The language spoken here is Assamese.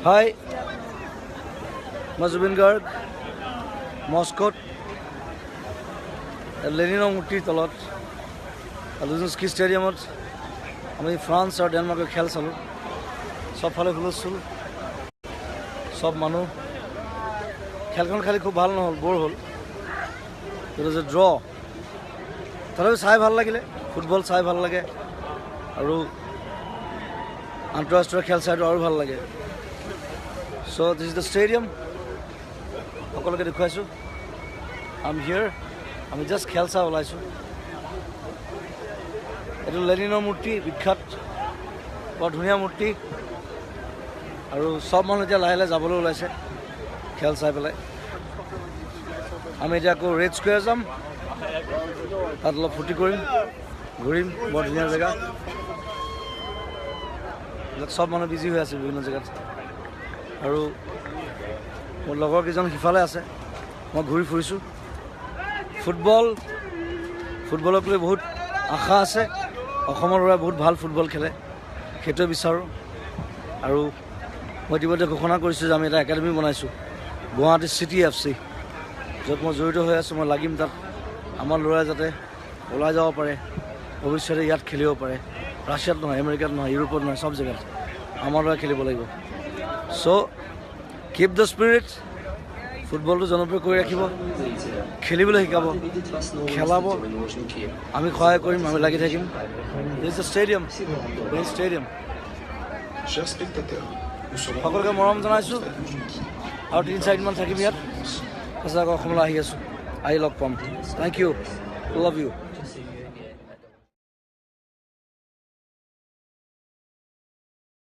Hi, মই জুবিন গাৰ্গ মস্কোত লেনিনৰ মূৰ্তিৰ তলত লুঝনিস্কি ষ্টেডিয়ামত আমি ফ্ৰান্স আৰু ডেনমাৰ্কৰ খেল চালোঁ। চবফালে হুলস্থুল, চব মানুহ। খেলখন খালি খুব ভাল নহ'ল, বৰ হ'ল। It was a draw. তথাপি চাই ভাল লাগিলে, ফুটবল চাই ভাল লাগে আৰু আন্তঃৰাষ্ট্ৰীয় খেল চাইটো আৰু ভাল লাগে। চ' দিছ ইজ দ্য ষ্টেডিয়াম। সকলোকে দেখুৱাইছোঁ আই এম হিয়াৰ। আমি জাষ্ট খেল চাই ওলাইছোঁ। এইটো লেনিনৰ মূৰ্তি, বিখ্যাত, বৰ ধুনীয়া মূৰ্তি। আৰু চব মানুহ এতিয়া লাহে লাহে যাবলৈ ওলাইছে খেল চাই পেলাই। আমি এতিয়া আকৌ ৰেড স্কুৱেৰ যাম, তাত অলপ ফূৰ্তি কৰিম, ঘূৰিম। বৰ ধুনীয়া জেগা। চব মানুহ বিজি হৈ আছে বিভিন্ন জেগাত। আৰু মোৰ লগৰ কেইজন সিফালে আছে, মই ঘূৰি ফুৰিছোঁ। ফুটবলক লৈ বহুত আশা আছে। অসমৰ ল'ৰাই বহুত ভাল ফুটবল খেলে, সেইটোৱে বিচাৰোঁ। আৰু মই ইতিমধ্যে ঘোষণা কৰিছোঁ যে আমি এটা একাডেমি বনাইছোঁ, গুৱাহাটী চিটি FC, য'ত মই জড়িত হৈ আছোঁ। মই লাগিম তাত। আমাৰ ল'ৰাই যাতে ওলাই যাব পাৰে, ভৱিষ্যতে ইয়াত খেলিব পাৰে। ৰাছিয়াত নহয়, আমেৰিকাত নহয়, ইউৰোপত নহয়, চব জেগাত আমাৰ ল'ৰাই খেলিব লাগিব। চ' কিপ দ্য স্পিৰিট। ফুটবলটো জনপ্ৰিয় কৰি ৰাখিব, খেলিবলৈ শিকাব, খেলাব। আমি সহায় কৰিম, আমি লাগি থাকিম। দিছ দ্য ষ্টেডিয়াম, মেইন ষ্টেডিয়াম। সকলোকে মৰম জনাইছোঁ। আৰু 3-4দিনমান থাকিম ইয়াত। সঁচাকৈ অসমলৈ আহি আছোঁ, আহি লগ পাম। Thank you, love U.